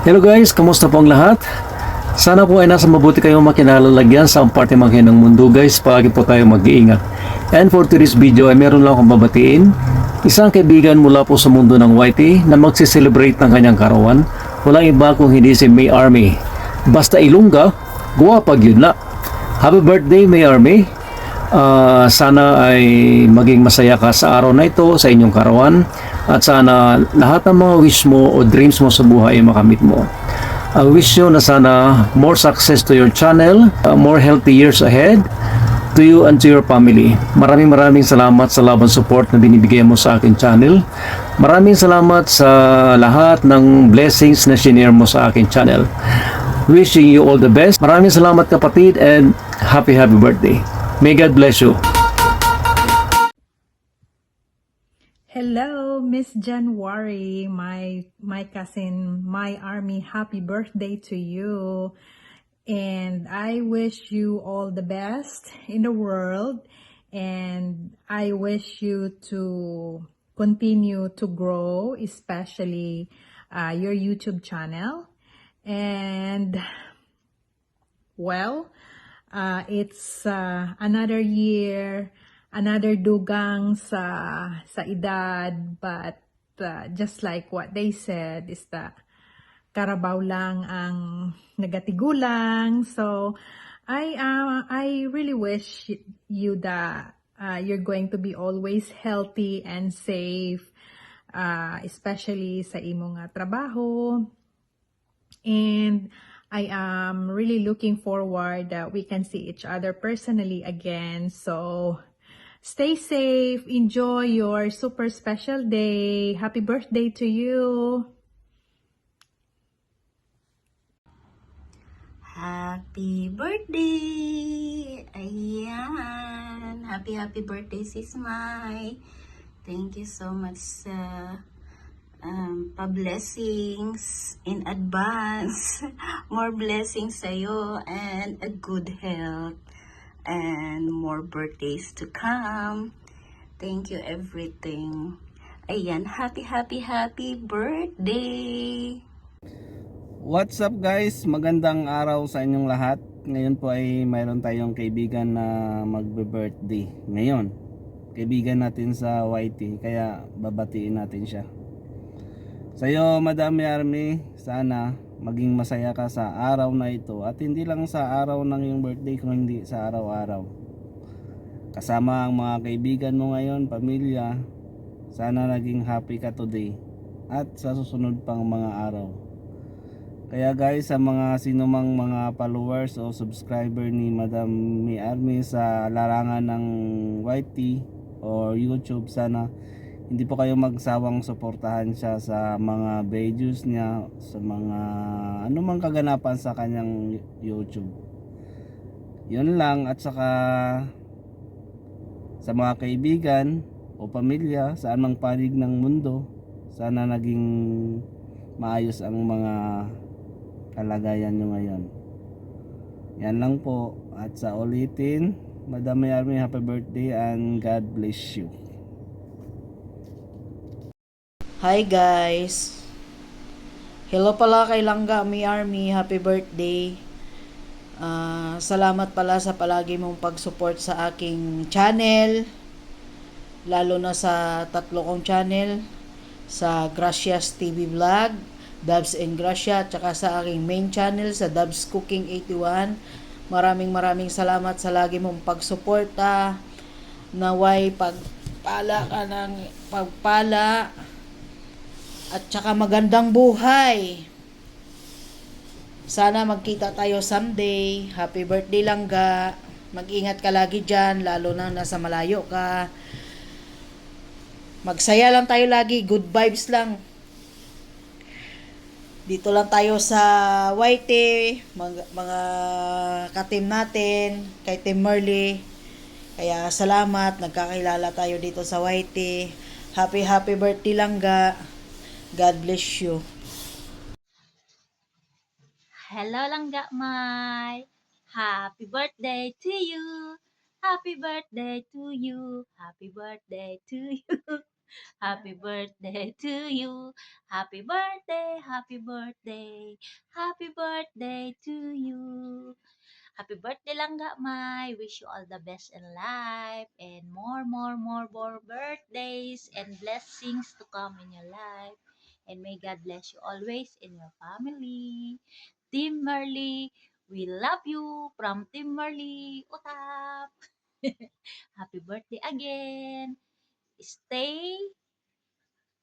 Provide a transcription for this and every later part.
Hello guys, kamusta po ang lahat? Sana po ay nasa mabuti kayong makinalalagyan sa parte mangkin ng mundo guys. Palagi po tayo mag-iingat. And for today's video ay meron lang akong babatiin. Isang kaibigan mula po sa mundo ng YT na magsiselebrate ng kanyang karawan. Walang iba kung hindi si May Army. Basta ilungga, guwapag yun na. Happy birthday May Army. Sana ay maging masaya ka sa araw na ito sa inyong karawan at sana lahat ng mga wish mo o dreams mo sa buhay ay makamit mo. I wish you na sana more success to your channel, more healthy years ahead to you and to your family. Maraming salamat sa love and support na binibigay mo sa akin channel. Maraming salamat sa lahat ng blessings na shinare mo sa akin channel. Wishing you all the best. Maraming salamat kapatid and happy birthday. May God bless you. Hello, Miss January, my cousin, my army. Happy birthday to you. And I wish you all the best in the world. And I wish you to continue to grow, especially your YouTube channel. And well, it's another year, another dugang sa edad, but just like what they said is that karabaw lang ang nagatigulang. So I really wish you that you're going to be always healthy and safe, especially sa imong trabaho. And I am really looking forward that we can see each other personally again. So stay safe, enjoy your super special day. Happy birthday to you. Happy birthday! Ayan! Happy birthday, Sis Mai! Thank you so much sa pa-blessings in advance. More blessings sa'yo and a good health and more birthdays to come. Thank you everything. Ayan, happy birthday! What's up guys? Magandang araw sa inyong lahat. Ngayon po ay mayroon tayong kaibigan na magbe-birthday ngayon. Kaibigan natin sa YT, kaya babatiin natin siya. Sa'yo Madam Army, sana maging masaya ka sa araw na ito. At hindi lang sa araw ng iyong birthday, kundi sa araw-araw. Kasama ang mga kaibigan mo ngayon, pamilya. Sana naging happy ka today at sa susunod pang mga araw. Kaya guys, sa mga sinumang mga followers o subscriber ni Madam May Army sa larangan ng YT or YouTube, sana hindi po kayo magsawang suportahan siya sa mga videos niya, sa mga anumang kaganapan sa kanyang YouTube. Yun lang. At saka sa mga kaibigan o pamilya saan mang panig ng mundo, sana naging maayos ang mga kalagayan nyo ngayon. Yan lang po. At sa ulitin, Madam May Army, happy birthday and God bless you. Hi guys! Hello pala kay Langga May Army, happy birthday. Salamat pala sa palagi mong pag-support sa aking channel, lalo na sa tatlo kong channel, sa Gracias TV Vlog, Dubs and Gracia, at saka sa aking main channel sa Dubs Cooking 81. Maraming salamat sa lagi mong pagsuporta. Naway pagpala ka ng pagpala at saka magandang buhay. Sana magkita tayo someday. Happy birthday Langga. Mag-ingat ka lagi dyan, lalo na nasa malayo ka. Magsaya lang tayo lagi, good vibes lang. Dito lang tayo sa YT, mga ka-team natin, kay Team Merly. Kaya salamat, nagkakilala tayo dito sa YT. Happy birthday Langga. God bless you. Hello Langga Mai. Happy birthday to you. Happy birthday to you. Happy birthday to you. Happy birthday to you. Happy birthday, happy birthday. Happy birthday to you. Happy birthday Langga Mai. Wish you all the best in life and more birthdays and blessings to come in your life. And may God bless you always in your family. Team Merly, we love you from Team Merly. Utap! Happy birthday again. Stay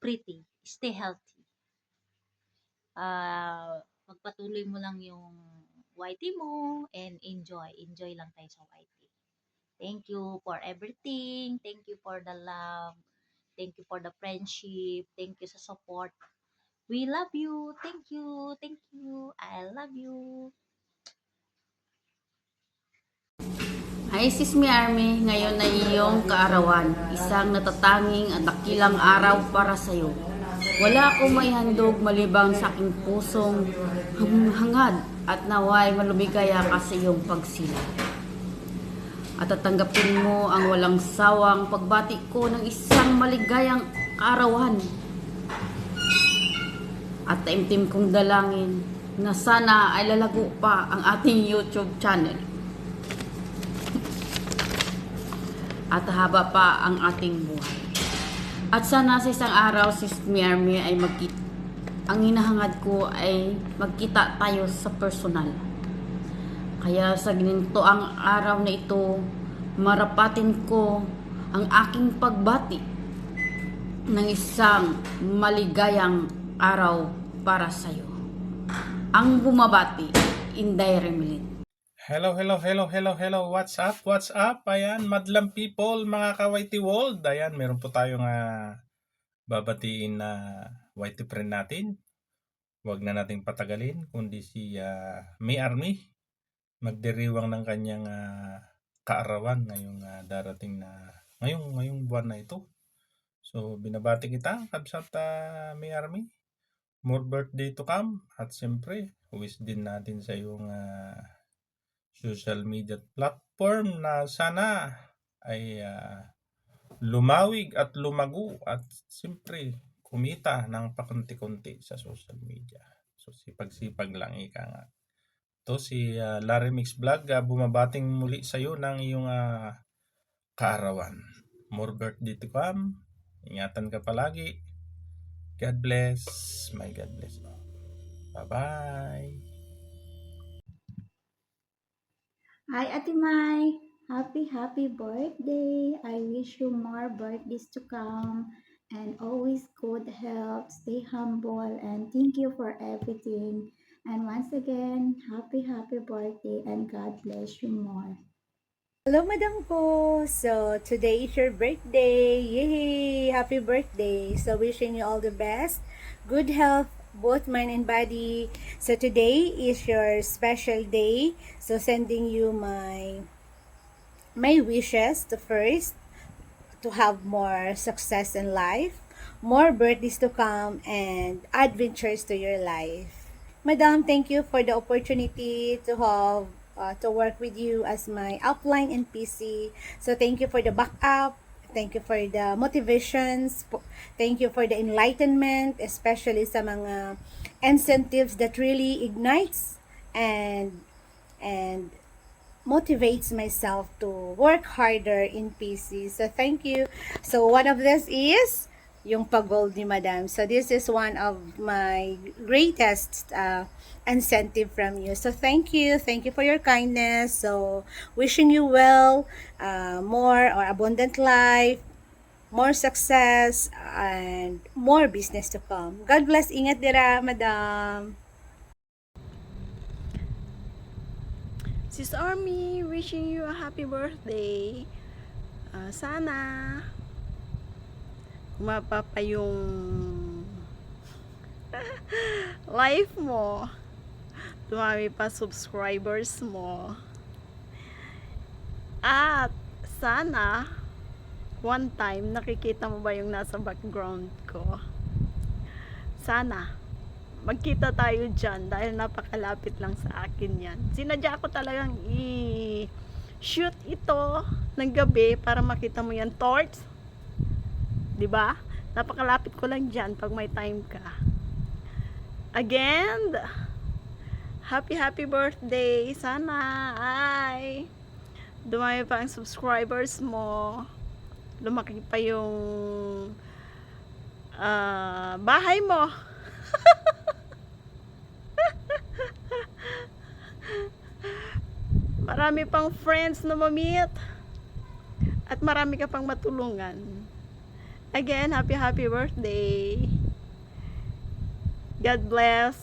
pretty. Stay healthy. Pagpatuloy mo lang yung YT mo and enjoy. Enjoy lang tayo sa YT. Thank you for everything. Thank you for the love. Thank you for the friendship. Thank you sa support. We love you. Thank you. Thank you. I love you. Hi Sis Mi Army, ngayon na iyong kaarawan, isang natatanging at dakilang araw para sa iyo. Wala akong maihandog malibang sa aking pusong hangad at naway malumigaya ka sa iyong pagsila. At tatanggapin mo ang walang sawang pagbati ko ng isang maligayang kaarawan. At taimtim kong dalangin na sana ay lalago pa ang ating YouTube channel. At haba pa ang ating buhay. At sana sa isang araw, Sis Mi Army, ay ang hinahangad ko ay magkita tayo sa personal. Kaya sa ginito ang araw na ito, marapatin ko ang aking pagbati ng isang maligayang araw para sa iyo. Ang bumabati, Inday Remilit. Hello. What's up? Ayan, madlang people, mga ka-YT World. Ayan, meron po tayong babatiin na YT friend natin. Huwag na nating patagalin, kundi si Mi Army. Magdiriwang ng kanyang kaarawan ngayong darating na, ngayong buwan na ito. So, binabati kita, kabsat Mi Army. More birthday to come. At siyempre, wish din natin sa iyong social media platform na sana ay lumawig at lumago at siyempre kumita ng pakunti-kunti sa social media. So sipag-sipag lang ika nga. Ito si Larry Mix Vlog, bumabating muli sa iyo ng iyong kaarawan. More birthday to come. Ingatan ka palagi. God bless. My God bless. Bye-bye. Hi, Ate Mai. Happy birthday. I wish you more birthdays to come and always good health. Stay humble and thank you for everything. And once again, happy birthday and God bless you more. Hello, Madam ko. So, today is your birthday. Yay! Happy birthday. So, wishing you all the best. Good health, both mind and body. So, today is your special day. So, sending you my wishes to first, to have more success in life, more birthdays to come, and adventures to your life. Madam, thank you for the opportunity to have to work with you as my upline in PC. So thank you for the backup. Thank you for the motivations. Thank you for the enlightenment, especially sa mga incentives that really ignites and motivates myself to work harder in PC. So thank you. So one of this is yung pag-gold ni Madam. So this is one of my greatest incentive from you. So thank you for your kindness. So wishing you well, more or abundant life, more success, and more business to come. God bless. Ingat dira, Madam. Sis Army, wishing you a happy birthday. Sana kumapa pa yung life mo, dumami pa subscribers mo, at sana one time nakikita mo ba yung nasa background ko. Sana magkita tayo dyan dahil napakalapit lang sa akin yan. Sinadya ko talagang i-shoot ito ng gabi para makita mo yan, torch. 'Di ba? Napakalapit ko lang dyan pag may time ka. Again, happy birthday. Sana ay dumami pa ang subscribers mo. Lumaki pa yung bahay mo. Marami pang friends na ma-meet. At marami ka pang matulungan. Again, happy birthday. God bless.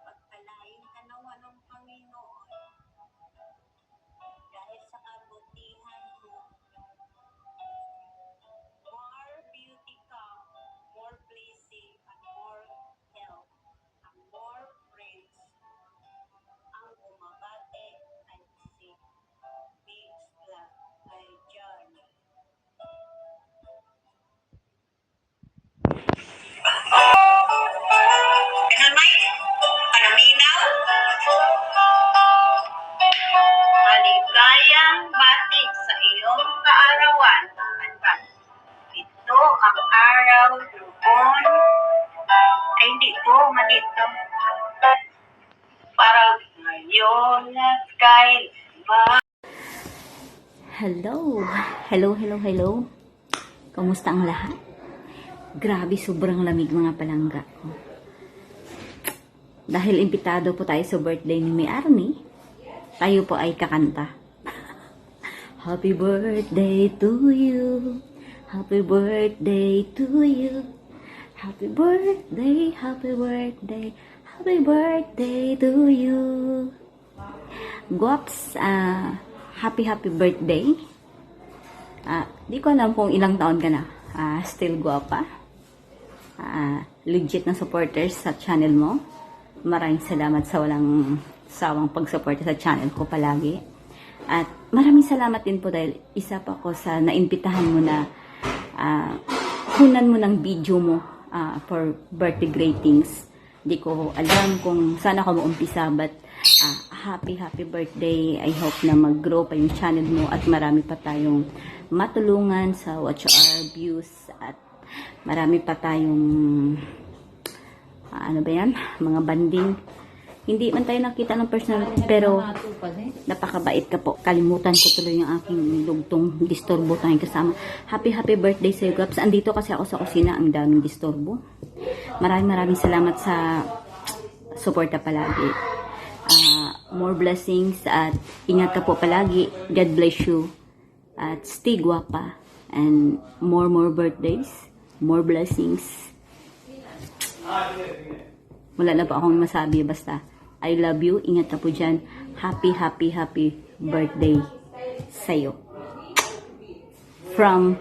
Pagpalain ka nawa ng Panginoon dahil sa kabutihan mo. More beauty come, more blessing, and more health, and more friends. Ang bumabate ay si Big Vlog ay Johnny. Ganun, Mike? Panaminaw? Maligayang bati sa iyong kaarawan. At ito ang araw doon. Ay, hindi ko, mali ito. Parang ngayon at kailan. Hello. Kamusta ang lahat? Grabe, sobrang lamig mga palangga ko. Dahil imbitado po tayo sa birthday ni May Army, tayo po ay kakanta. Happy birthday to you. Happy birthday to you. Happy birthday, happy birthday, happy birthday to you. Guaps, happy birthday. Di ko alam kung ilang taon ka na. Still guwapa. Legit na supporters sa channel mo. Maraming salamat sa walang sawang pag-support sa channel ko palagi. At maraming salamat din po dahil isa pa ko sa naimbitahan mo na kunan mo ng video mo for birthday greetings. Di ko alam kung saan ako maumpisa, but happy birthday. I hope na mag-grow pa yung channel mo at marami pa tayong matulungan sa watch hour views at marami pa tayong mga banding. Hindi man tayo nakita ng personal, pero napakabait ka po. Kalimutan ko tuloy yung aking lugtong disturbo tayong kasama. Happy birthday sa iyo, Gaps. Andito kasi ako sa kusina, ang daming disturbo. Maraming salamat sa suporta palagi. More blessings at ingat ka po palagi. God bless you. At stay guwapa. And more birthdays. More blessings. Wala na po akong masabi. Basta, I love you. Ingat ka po dyan. Happy birthday sa'yo. From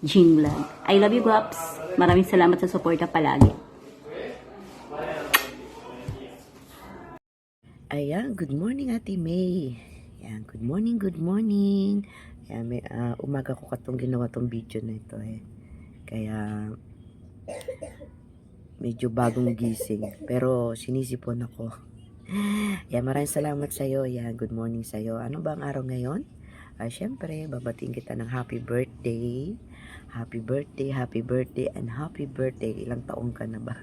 Jing Vlog. I love you, Guaps. Maraming salamat sa suporta palagi. Ayan, good morning Ate May. Ayan, good morning. Ayan, may umaga ko katong ginawa tong video na ito eh. Kaya medyo bagong gising, pero sinisipon ako. Ayan, maraming salamat sa iyo. Ayan, good morning sa iyo. Ano ba ang araw ngayon? Syempre, babatiin kita ng happy birthday. Happy birthday, and happy birthday. Ilang taong ka na ba?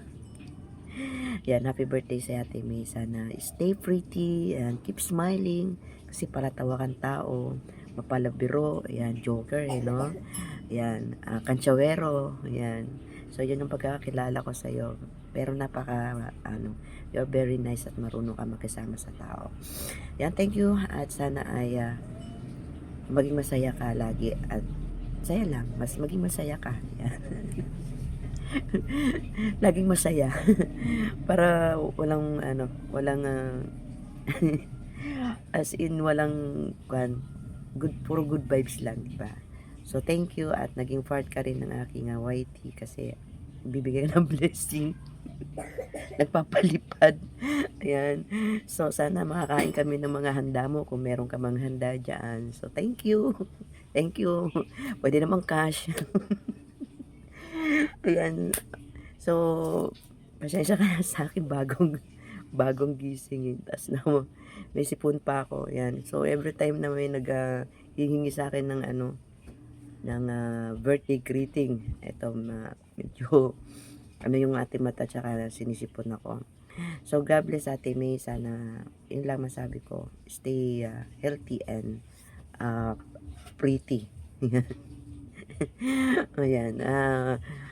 Yan, happy birthday sa Ate May. Sana stay pretty and keep smiling. Kasi palatawa kang tao. Mapalabiro. Yan, joker, no? Yan, kansyawero. Yan. So, yun ang pagkakakilala ko sa'yo. Pero you're very nice at marunong ka makisama sa tao. Yan, thank you. At sana ay maging masaya ka lagi. At saya lang. Maging masaya ka. Yan. Laging masaya. Para walang as in walang puro good vibes lang, diba? So thank you at naging part ka rin ng aking YT kasi bibigyan ng blessing. Nagpapalipad. Ayan. So sana makakain kami ng mga handa mo kung meron ka mang handa dyan. So thank you. Pwede namang cash. Ayan. So, pasensya ka na sa akin bagong gising. Tas na may sipon pa ako. Ayan. So, every time na may hihingi sa akin ng birthday greeting. Ito, medyo yung ating mata tsaka sinisipon ako. So, God bless Ate May. Sana, yun lang masabi ko. Stay healthy and pretty. Ayan.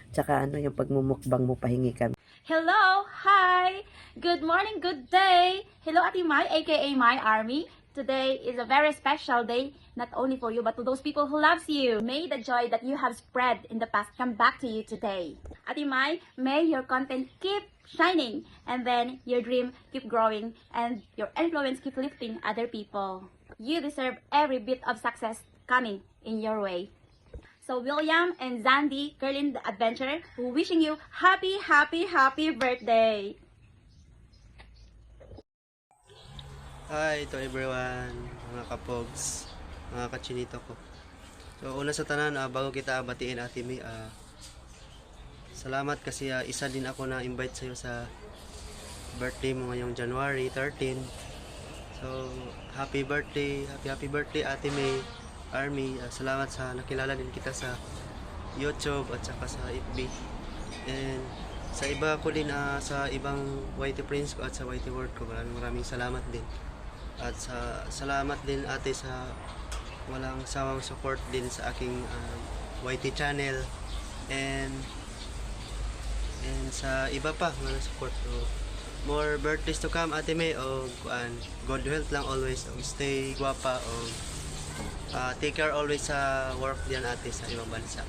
Tsaka yung pagmumukbang mo, pahingi kami. Hello, hi, good morning, good day. Hello, Ate Mai, aka My Army. Today is a very special day, not only for you, but to those people who loves you. May the joy that you have spread in the past come back to you today. Ate Mai, may your content keep shining, and then your dream keep growing, and your influence keep lifting other people. You deserve every bit of success coming in your way. So William and Zandy, Curlin the Adventurer, who wishing you happy, happy, happy birthday! Hi to everyone, mga kapogs, mga kachinito ko. So una sa tanan, bago kita batiin Ate May, salamat kasi isa din ako na invite sa'yo sa birthday mo ngayong January 13. So happy birthday Ate May Army. Salamat sa nakilala din kita sa YouTube at saka sa FB. And sa iba ko din, sa ibang YT Prince ko at sa YT World ko, maraming salamat din. At salamat din ate sa walang sawang support din sa aking YT channel and sa iba pa mga support. So, more birthdays to come Ate May, o good health lang always, o stay guwapa, o take care always sa work diyan ate sa ibang bansa.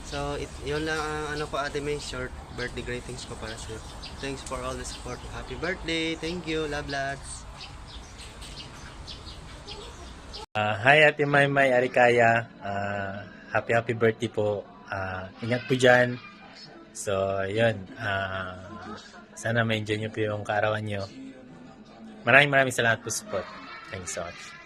So yun lang ang ko Ate May, short birthday greetings ko para sa iyo. Thanks for all the support. Happy birthday, thank you, love lads. Hi Ate Maymay Arikaya, happy birthday po. Ingat po dyan. So yun, sana ma-enjoy nyo po yung kaarawan nyo. Maraming salamat po support. Thanks so much.